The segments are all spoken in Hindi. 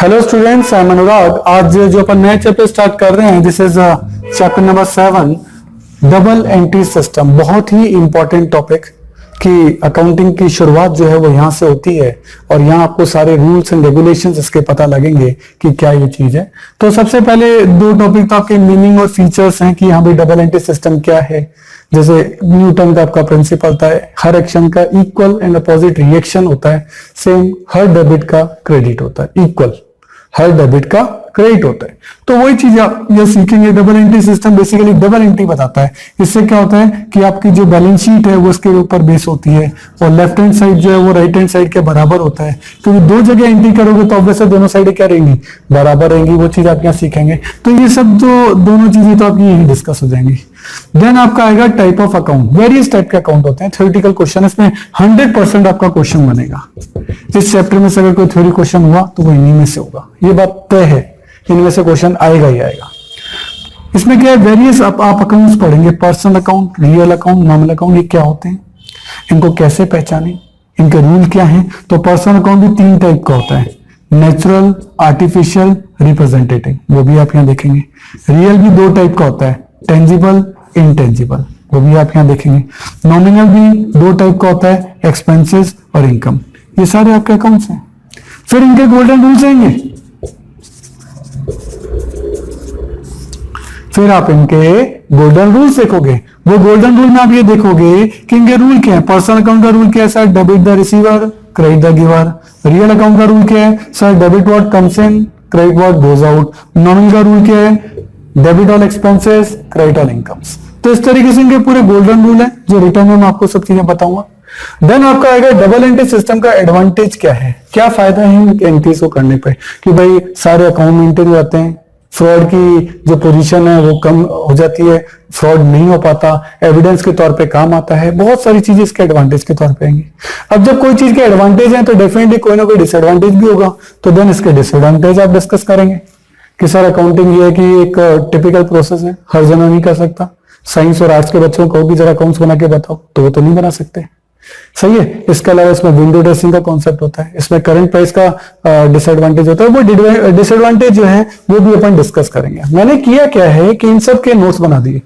हेलो स्टूडेंट्स, आई एम अनुराग। आज जो अपन नया चैप्टर स्टार्ट कर रहे हैं, this is chapter number 7, double entry system. बहुत ही इंपॉर्टेंट टॉपिक कि अकाउंटिंग की शुरुआत जो है वो यहाँ से होती है और यहाँ आपको सारे रूल्स एंड रेगुलेशंस इसके पता लगेंगे कि क्या ये चीज है। तो सबसे पहले दो टॉपिक तो आपके मीनिंग और फीचर्स हैं कि यहाँ पे डबल एंट्री सिस्टम क्या है। जैसे न्यूटन का आपका प्रिंसिपल था, हर एक्शन का इक्वल एंड अपोजिट रिएक्शन होता है। सेम हर डेबिट का क्रेडिट होता है, इक्वल हर डेबिट का क्रेडिट होता है। तो वही चीज आप ये सीखेंगे। Double entry system basically double entry बताता है। इससे क्या होता है कि आपकी जो बैलेंस शीट है वो उसके ऊपर बेस होती है और लेफ्ट हैंड साइड जो है वो राइट हैंड साइड के बराबर होता है। क्योंकि दो जगह एंट्री करोगे तो ऑब्वियसली दोनों साइड क्या रहेंगी, बराबर रहेंगी। वो चीज आप यहाँ सीखेंगे। तो ये सब जो दोनों चीजें तो आपकी यही डिस्कस हो जाएंगी। देन आपका आएगा type of account. Various type के अकाउंट होते हैं। थ्योरेटिकल क्वेश्चन, इसमें 100% आपका क्वेश्चन बनेगा। इस चैप्टर में से अगर कोई थ्योरी क्वेश्चन हुआ तो वो इन्हीं में से होगा, ये बात तय है। इनमें से क्वेश्चन आएगा ही आएगा। इसमें क्या है, वेरियस आप अकाउंट्स पढ़ेंगे। Personal account, real account, nominal account, ये क्या होते हैं, इनको कैसे पहचानें, इनके रूल क्या हैं। तो पर्सनल अकाउंट भी 3 टाइप का होता है, नेचुरल, आर्टिफिशियल, रिप्रेजेंटेटिव, वो भी आप यहाँ देखेंगे। रियल भी 2 टाइप का होता है, टेंजिबल, इंटेंजिबल, वो भी आप यहाँ देखेंगे। नॉमिनल भी 2 टाइप का होता है, एक्सपेंसेस और इनकम। ये सारे आपके अकाउंट्स हैं। फिर इनके गोल्डन रूल्स आएंगे। फिर आप इनके गोल्डन रूल्स देखोगे। वो गोल्डन रूल में आप ये देखोगे कि इनके रूल क्या है। पर्सनल अकाउंट का रूल क्या है sir, debit the receiver, credit the giver. Real account का रूल क्या है sir, debit what comes in, credit what goes out. Nominal का रूल क्या है, debit all expenses, credit all incomes. तो इस तरीके से इनके पूरे गोल्डन रूल है जो रिटर्न में मैं आपको सब चीजें बताऊंगा। देन आपका आएगा डबल एंट्री सिस्टम का एडवांटेज क्या है, क्या फायदा है इन एंट्रीज को करने पे। कि भाई सारे अकाउंट मेंटेन हो जाते हैं, फ्रॉड की जो पोजीशन है वो कम हो जाती है, फ्रॉड नहीं हो पाता, एविडेंस के तौर पे काम आता है। बहुत सारी चीजें इसके एडवांटेज के तौर पे आएंगी। अब जब कोई चीज के एडवांटेज है तो डेफिनेटली कोई ना कोई डिसएडवांटेज भी होगा। तो देन इसके डिसएडवांटेज आप डिस्कस करेंगे कि सर अकाउंटिंग ये है कि एक टिपिकल प्रोसेस है, हर जना नहीं कर सकता। साइंस और आर्ट्स के बच्चों को भी जरा अकाउंट्स बना के बताओ तो वो तो नहीं बना सकते, सही है। इसके अलावा इसमें विंडो ड्रेसिंग का कॉन्सेप्ट होता है, इसमें करंट प्राइस का डिसएडवांटेज होता है। वो डिसएडवांटेज जो है वो भी अपन डिस्कस करेंगे। मैंने किया क्या है कि इन सब के नोट्स बना दिए।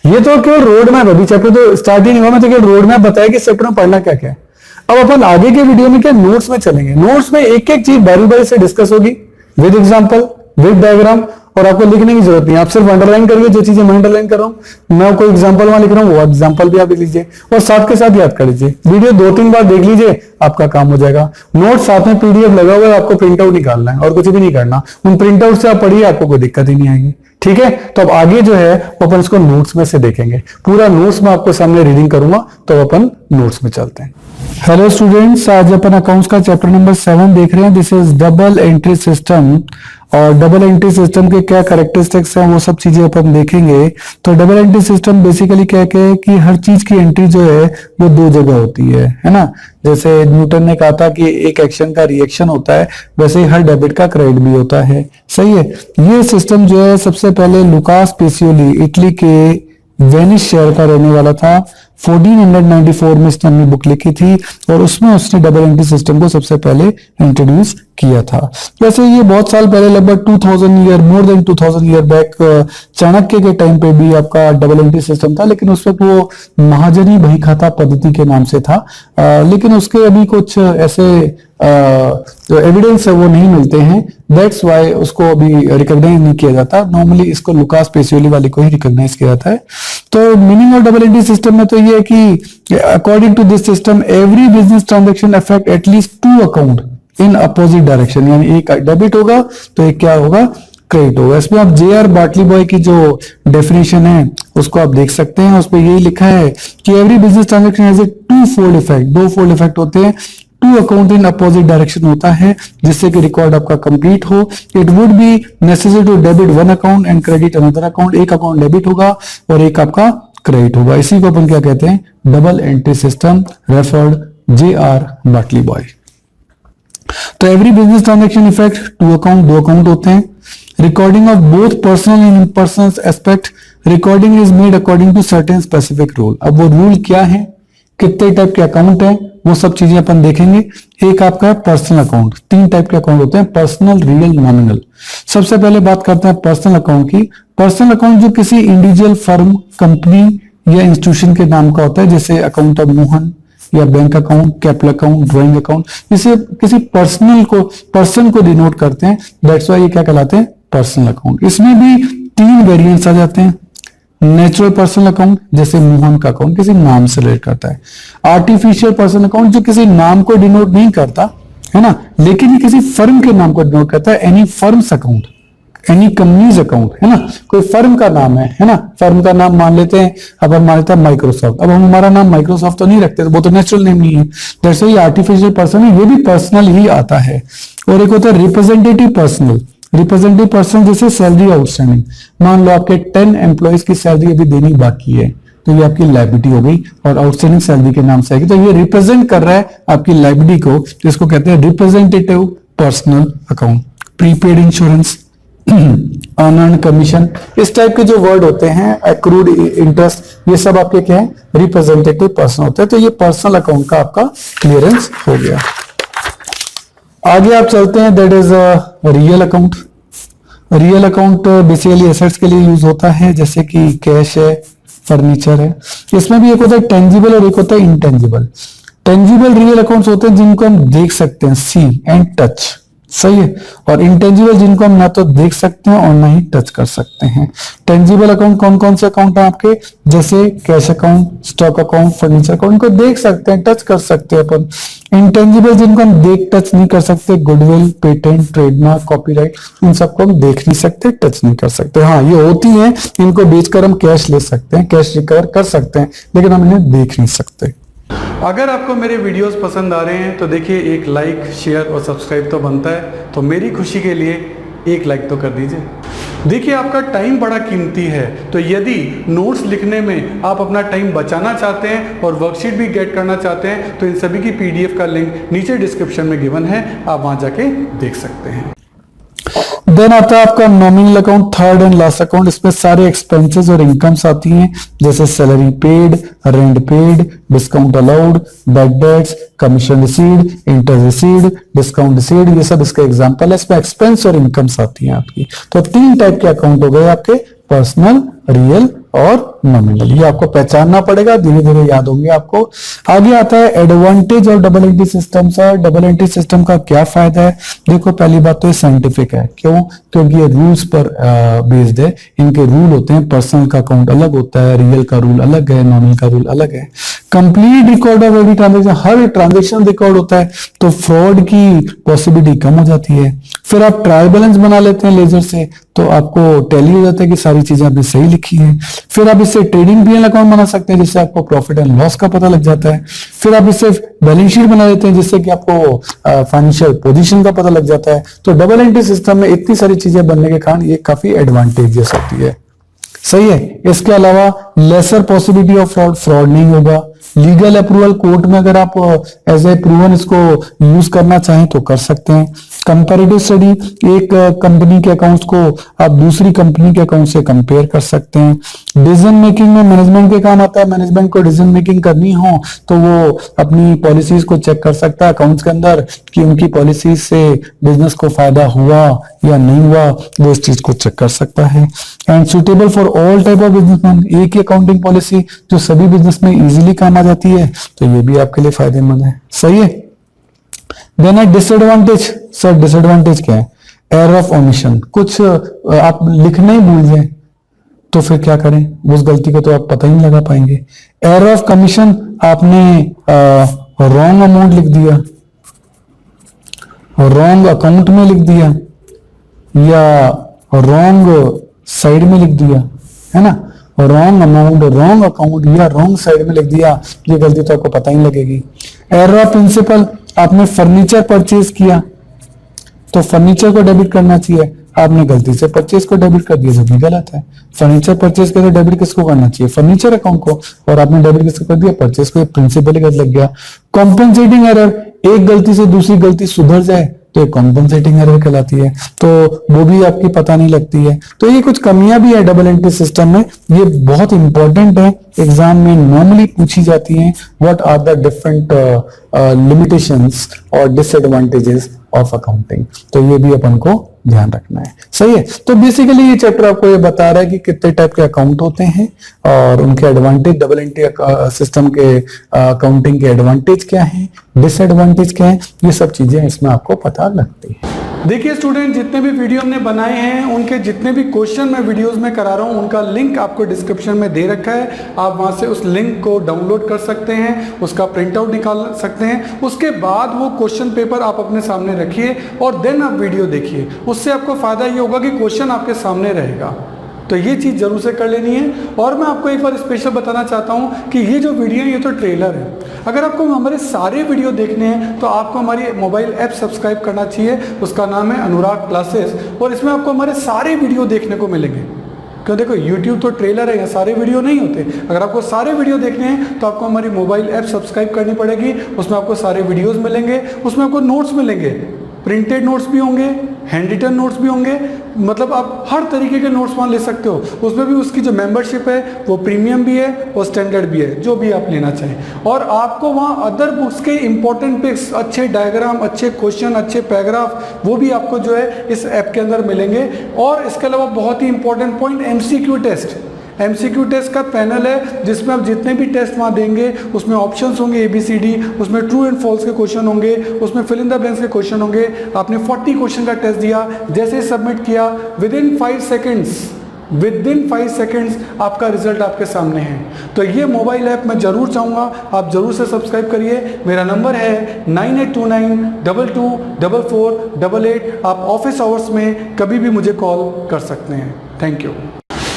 ये तो केवल रोड मैप, अभी चैप्टर तो स्टार्ट ही नहीं हुआ, मैं तो केवल रोड मैप बताया कि चैप्टर में पढ़ना क्या क्या है। अब अपन आगे के वीडियो में क्या नोट्स में चलेंगे। नोट्स में एक एक चीज बारी बारी से डिस्कस होगी, विद एग्जाम्पल, विद डायग्राम, और आपको लिखने की जरूरत नहीं। आप सिर्फ अंडरलाइन करिए जो चीजें मैं अंडरलाइन कर रहा हूं। मैं कोई एग्जांपल वहां लिख रहा हूं, वो एग्जांपल भी आप लिख लीजिए और साथ के साथ याद कर लीजिए। वीडियो 2-3 बार देख लीजिए, आपका काम हो जाएगा। नोट साथ में पीडीएफ लगा हुआ है, आपको प्रिंट आउट निकालना है और कुछ भी नहीं करना। उन प्रिंट आउट से आप पढ़िए, आपको कोई दिक्कत ही नहीं आएगी, ठीक है। तो अब आगे जो है अपन इसको नोट्स में से देखेंगे। पूरा नोट्स में आपको सामने रीडिंग करूंगा तो अपन नोट्स में चलते हैं। हेलो स्टूडेंट्स, आज अपन अकाउंट्स का चैप्टर नंबर 7 देख रहे हैं। This is double entry system. और डबल एंट्री सिस्टम के क्या कैरेक्टरिस्टिक्स हैं वो सब चीजें अपन देखेंगे। तो डबल एंट्री सिस्टम बेसिकली क्या है कि हर चीज की एंट्री जो है वो 2 जगह होती है ना। जैसे न्यूटन ने कहा था कि एक एक्शन का रिएक्शन होता है, वैसे ही हर डेबिट का क्रेडिट भी होता है, सही है। ये सिस्टम जो है सबसे पहले लुकास पेसियोली, इटली के वेनिस शहर का रहने वाला था। 1494 में इसने अपनी बुक लिखी थी और उसमें उसने डबल एंट्री सिस्टम को सबसे पहले इंट्रोड्यूस किया था। वैसे ये बहुत साल पहले, लगभग 2000 year, more than 2000 year back, Chanakya के टाइम पे भी आपका डबल एंट्री सिस्टम था। लेकिन उस वक्त वो महाजनी बहीखाता पद्धति के नाम से था। लेकिन उसके अभी कुछ ऐसे जो एविडेंस है वो नहीं मिलते हैं। दैट्स वाई उसको अभी रिकॉग्नाइज नहीं किया जाता। नॉर्मली इसको लुकास पेसियोली वाले को ही रिकॉग्नाइज किया जाता है। तो meaning of double entry system में तो ये है कि according to this system every business transaction affect at least 2 account in opposite direction. यानी एक डेबिट होगा तो एक क्या होगा, क्रेडिट होगा। इसमें आप जे.आर. बार्टली बॉय की जो डेफिनेशन है उसको आप देख सकते हैं। उसमें यही लिखा है कि every business transaction has a 2-फोल्ड इफेक्ट। 2-फोल्ड इफेक्ट होते हैं। 2 अकाउंट इन अपोजिट डायरेक्शन होता है जिससे कि रिकॉर्ड आपका कंप्लीट हो। It would be necessary to debit 1 account and credit another account. एक अकाउंट डेबिट होगा और एक आपका क्रेडिट होगा। इसी को अपन क्या कहते हैं, double entry system, referred J R. Batliboi. तो every business transaction effect 2 account होते हैं। Recording of both personal and impersonal aspect, recording is made according to certain specific rule. अब वो रूल क्या है कितने टाइप के अकाउंट है वो सब चीजें अपन देखेंगे। एक आपका है पर्सनल अकाउंट। तीन टाइप के अकाउंट होते हैं, पर्सनल, रियल, नॉमिनल। सबसे पहले बात करते हैं पर्सनल अकाउंट की। पर्सनल अकाउंट जो किसी इंडिविजुअल फर्म, कंपनी या इंस्टीट्यूशन के नाम का होता है, जैसे अकाउंट ऑफ मोहन या bank account, capital account, drawing account, इसे किसी पर्सन को डिनोट करते हैं। दैट्स व्हाई ये क्या कहलाते हैं, पर्सनल अकाउंट। इसमें भी तीन वेरिएंट्स आ जाते हैं। नेचुरल पर्सनल अकाउंट, जैसे मोहन का अकाउंट किसी नाम से रिलेट करता है। आर्टिफिशियल पर्सनल अकाउंट जो किसी नाम को डिनोट नहीं करता है ना, लेकिन ये किसी फर्म के नाम को डिनोट करता है। Any firms account, any companies account, है ना, कोई फर्म का नाम है ना, फर्म का नाम मान लेते हैं, अब हम मान लेते हैं माइक्रोसॉफ्ट। अब हम हमारा नाम माइक्रोसॉफ्ट तो नहीं रखते, वो तो नेचुरल नेम नहीं है, जैसे ये आर्टिफिशियल पर्सन है, ये भी पर्सनल ही आता है। और एक होता है रिप्रेजेंटेटिव पर्सनल। रिप्रेजेंटेटिव पर्सन जैसे सैलरी आउटस्टैंडिंग, मान लो आपके 10 एम्प्लॉइज की सैलरी अभी देनी बाकी है, तो ये आपकी लायबिलिटी हो गई और आउटस्टैंडिंग सैलरी के नाम से आएगी, तो ये रिप्रेजेंट कर रहा है आपकी लायबिलिटी को, जिसको कहते हैं representative personal account. Prepaid insurance, unearned commission, इस टाइप के जो वर्ड होते हैं, एक्रूड इंटरेस्ट, ये सब आपके क्या है, रिप्रेजेंटेटिव पर्सन होते हैं। तो ये पर्सनल अकाउंट का आपका क्लियरेंस हो गया। आगे आप चलते हैं, that is real account. Real account basically assets के लिए यूज होता है, जैसे कि कैश है, फर्नीचर है। इसमें भी एक होता है टेंजिबल और एक होता है इंटेंजिबल। टेंजिबल रियल अकाउंट्स होते हैं जिनको हम देख सकते हैं, सी एंड टच, सही है। और इंटेंजिबल जिनको हम ना तो देख सकते हैं और ना ही टच कर सकते हैं। टेंजिबल अकाउंट कौन कौन से अकाउंट है आपके, जैसे cash account, stock account, furniture account, इनको देख सकते हैं, टच कर सकते हैं अपन। इंटेंजिबल जिनको हम देख टच नहीं कर सकते, गुडविल, पेटेंट, ट्रेडमार्क, कॉपीराइट, इन सबको हम देख नहीं सकते, टच नहीं कर सकते। हाँ, ये होती है, इनको बेचकर हम कैश ले सकते हैं, कैश रिकवर कर सकते हैं, लेकिन हम इन्हें देख नहीं सकते। अगर आपको मेरे वीडियोस पसंद आ रहे हैं तो देखिए, एक लाइक, शेयर और सब्सक्राइब तो बनता है, तो मेरी खुशी के लिए एक लाइक तो कर दीजिए। देखिए, आपका टाइम बड़ा कीमती है, तो यदि नोट्स लिखने में आप अपना टाइम बचाना चाहते हैं और वर्कशीट भी गेट करना चाहते हैं, तो इन सभी की पीडीएफ का लिंक नीचे डिस्क्रिप्शन में गिवन है, आप वहां जाके देख सकते हैं। देन आता है आपका nominal account, third and last account. इसमें सारे एक्सपेंसेस और इनकम्स आती हैं, जैसे salary paid, rent paid, discount allowed, bad debts, commission received, interest received, discount received, ये सब इसका एग्जांपल है। इसमें एक्सपेंस और इनकम्स आती हैं आपकी। तो तीन टाइप के अकाउंट हो गए आपके, पर्सनल, रियल और नॉमिनल। ये आपको पहचानना पड़ेगा, धीरे धीरे याद होंगे आपको। आगे आता है एडवांटेज और double entry system. Sir, double entry system का क्या फायदा है? देखो, पहली बात तो ये साइंटिफिक है। क्यों? क्योंकि ये रूल्स पर बेस्ड है। इनके रूल होते हैं, पर्सनल का अकाउंट अलग होता है, रियल का रूल अलग है, नॉमिनल का रूल अलग है। Complete record of every transaction, her transaction record होता है, तो फ्रॉड की पॉसिबिलिटी कम हो जाती है। फिर आप ट्रायल बैलेंस बना लेते हैं लेजर से, तो आपको टैली हो जाता है कि सारी चीजें आपने सही लिखी हैं। फिर आप इससे ट्रेडिंग पीएल अकाउंट बना सकते हैं, जिससे आपको प्रॉफिट एंड लॉस का पता लग जाता है। फिर आप इससे बैलेंस शीट बना लेते हैं, जिससे कि आपको फाइनेंशियल पोजीशन का पता लग जाता है। तो डबल एंट्री सिस्टम में इतनी सारी चीजें बनने के कारण ये काफी एडवांटेजियस होती है। सही है। इसके अलावा lesser possibility of fraud, fraud नहीं होगा। लीगल अप्रूवल, कोर्ट में अगर आप एज ए प्रूवन इसको यूज करना चाहें तो कर सकते हैं। कंपैरेटिव स्टडी, एक कंपनी के अकाउंट्स को आप दूसरी कंपनी के अकाउंट से कंपेयर कर सकते हैं। डिसीजन मेकिंग में मैनेजमेंट के काम आता है। मैनेजमेंट को डिसीजन मेकिंग करनी हो तो वो अपनी पॉलिसीज को चेक कर सकता है अकाउंट्स के अंदर कि उनकी पॉलिसीज से बिजनेस को फायदा हुआ या नहीं हुआ, वो इस चीज को चेक कर सकता है। And suitable for all type of businessman, एक ही अकाउंटिंग पॉलिसी जो सभी बिजनेस में इजीली काम आ जाती है, तो ये भी आपके लिए फायदेमंद है। सही है। देन है डिसएडवांटेज। सर, डिसएडवांटेज क्या है? एरर ऑफ ओमिशन, कुछ आप लिखना ही भूल जाए तो फिर क्या करें, उस गलती को तो आप पता ही नहीं लगा पाएंगे। एरर ऑफ कमीशन, आपने रॉन्ग अमाउंट लिख दिया, रॉन्ग अकाउंट में लिख दिया, या रॉन्ग साइड में लिख दिया, है ना, रॉन्ग अमाउंट, रॉन्ग अकाउंट या रॉन्ग साइड में लिख दिया, ये गलती तो आपको पता ही लगेगी। एरर ऑफ प्रिंसिपल, आपने फर्नीचर परचेज किया तो फर्नीचर को डेबिट करना चाहिए, आपने गलती से परचेज को डेबिट कर दिया, जो भी गलत है। फर्नीचर परचेज करके डेबिट किसको करना चाहिए? फर्नीचर अकाउंट को, और आपने डेबिट किसको कर दिया? परचेज को। प्रिंसिपल ही गलत लग गया। कॉम्पेंसेटिंग एरर, एक गलती से दूसरी गलती सुधर जाए तो ये कॉम्पनसेटिंग एरर कहलाती है, तो वो भी आपकी पता नहीं लगती है। तो ये कुछ कमियां भी है डबल एंट्री सिस्टम में, ये बहुत इंपॉर्टेंट है, एग्जाम में नॉर्मली पूछी जाती हैं। What are the different limitations और डिसएडवांटेजेस ऑफ अकाउंटिंग, तो ये भी अपन को ध्यान रखना है। सही है, तो बेसिकली ये चैप्टर आपको ये बता रहा है कि कितने टाइप के अकाउंट होते हैं और उनके एडवांटेज, डबल एंट्री सिस्टम के अकाउंटिंग के एडवांटेज क्या है, डिसएडवांटेज क्या है, ये सब चीजें इसमें आपको पता लगती है। देखिए स्टूडेंट, जितने भी वीडियो हमने बनाए हैं उनके जितने भी क्वेश्चन मैं वीडियोस में करा रहा हूं उनका लिंक आपको डिस्क्रिप्शन में दे रखा है। आप वहां से उस लिंक को डाउनलोड कर सकते हैं, उसका प्रिंट आउट निकाल सकते हैं। उसके बाद वो क्वेश्चन पेपर आप अपने सामने रखिए और देन आप वीडियो देखिए। उससे आपको फायदा ये होगा कि क्वेश्चन आपके सामने रहेगा। तो ये चीज़ जरूर से कर लेनी है। और मैं आपको एक बार स्पेशल बताना चाहता हूँ कि ये जो वीडियो है ये तो ट्रेलर है। अगर आपको हमारे सारे वीडियो देखने हैं तो आपको हमारी मोबाइल ऐप सब्सक्राइब करना चाहिए, उसका नाम है अनुराग क्लासेस, और इसमें आपको हमारे सारे वीडियो देखने को मिलेंगे। क्यों, देखो यूट्यूब तो ट्रेलर है, यहाँ सारे वीडियो नहीं होते। अगर आपको सारे वीडियो देखने हैं तो आपको हमारी मोबाइल ऐप सब्सक्राइब करनी पड़ेगी, उसमें आपको सारे वीडियोज़ मिलेंगे, उसमें आपको नोट्स मिलेंगे, प्रिंटेड नोट्स भी होंगे, हैंड रिटन नोट्स भी होंगे, मतलब आप हर तरीके के नोट्स वहाँ ले सकते हो। उसमें भी उसकी जो मेंबरशिप है वो प्रीमियम भी है और स्टैंडर्ड भी है, जो भी आप लेना चाहें। और आपको वहाँ अदर बुक्स के इंपॉर्टेंट पिक्स, अच्छे डायग्राम, अच्छे क्वेश्चन, अच्छे पैराग्राफ, वो भी आपको जो है इस ऐप के अंदर मिलेंगे। और इसके अलावा बहुत ही important point, MCQ test. MCQ test का पैनल है जिसमें आप जितने भी टेस्ट वहाँ देंगे उसमें ऑप्शंस होंगे ABCD, उसमें ट्रू एंड फॉल्स के क्वेश्चन होंगे, उसमें फिल इन द ब्लैंक्स के क्वेश्चन होंगे। आपने 40 क्वेश्चन का टेस्ट दिया, जैसे ही सबमिट किया विदिन 5 सेकेंड्स आपका रिजल्ट आपके सामने है। तो ये मोबाइल ऐप मैं जरूर चाहूँगा आप जरूर से सब्सक्राइब करिए। मेरा नंबर है 9829224488। आप ऑफिस आवर्स में कभी भी मुझे कॉल कर सकते हैं। Thank you.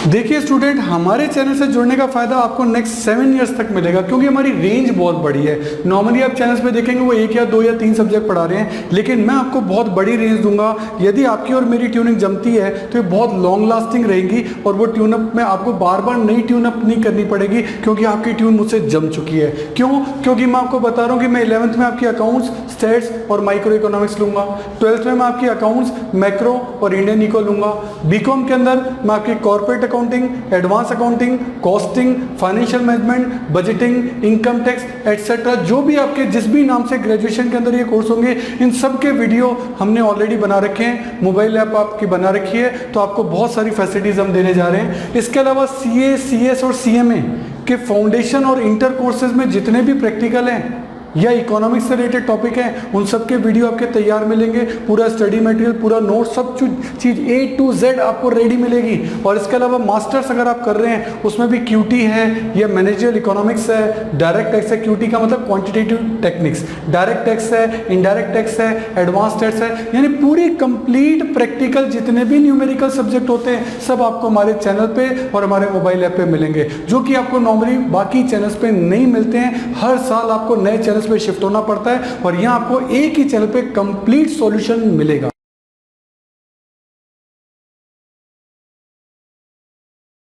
देखिए स्टूडेंट, हमारे चैनल से जुड़ने का फायदा आपको नेक्स्ट 7 इयर्स तक मिलेगा, क्योंकि हमारी रेंज बहुत बड़ी है। नॉर्मली आप चैनल्स पे देखेंगे वो 1 या 2 या 3 सब्जेक्ट पढ़ा रहे हैं, लेकिन मैं आपको बहुत बड़ी रेंज दूंगा। यदि आपकी और मेरी ट्यूनिंग जमती है तो ये बहुत लॉन्ग लास्टिंग रहेगी और वो ट्यूनअप में आपको बार बार नई ट्यूनअप नहीं करनी पड़ेगी, क्योंकि आपकी ट्यून मुझसे जम चुकी है। क्यों? क्योंकि मैं आपको बता रहा हूँ कि मैं 11th में आपकी अकाउंट्स, स्टेट्स और माइक्रो इकोनॉमिक्स लूंगा। 12th में मैं आपकी अकाउंट्स, मैक्रो और इंडियन इको लूंगा। बीकॉम के अंदर मैं आपकी corporate accounting, advance accounting, costing, financial management, budgeting, income tax etcetera, जो भी आपके जिस भी नाम से ग्रेजुएशन के अंदर ये कोर्स होंगे, इन सब के वीडियो हमने ऑलरेडी बना रखे हैं। मोबाइल ऐप आपकी बना रखी है, तो आपको बहुत सारी फैसिलिटीज हम देने जा रहे हैं। इसके अलावा CA, CS और CMA के फाउंडेशन और इंटर कोर्सेज में जितने भी प्रैक्टिकल हैं या इकोनॉमिक्स से रिलेटेड टॉपिक हैं, उन सब के वीडियो आपके तैयार मिलेंगे। पूरा स्टडी मटेरियल, पूरा नोट, सब चीज़ A to Z आपको रेडी मिलेगी। और इसके अलावा मास्टर्स अगर आप कर रहे हैं उसमें भी QT है या मैनेजरियल इकोनॉमिक्स है, डायरेक्ट टैक्स है। QT का मतलब क्वांटिटेटिव टेक्निक्स, डायरेक्ट टैक्स है, इनडायरेक्ट टैक्स है, एडवांस टैक्स है, यानी पूरी कंप्लीट प्रैक्टिकल जितने भी न्यूमेरिकल सब्जेक्ट होते हैं सब आपको हमारे चैनल पे और हमारे मोबाइल ऐप पे मिलेंगे, जो कि आपको नॉर्मली बाकी चैनल्स पे नहीं मिलते हैं। हर साल आपको नए चैनल पे शिफ्ट होना पड़ता है और यहाँ आपको एक ही चैनल पे कंप्लीट सॉल्यूशन मिलेगा।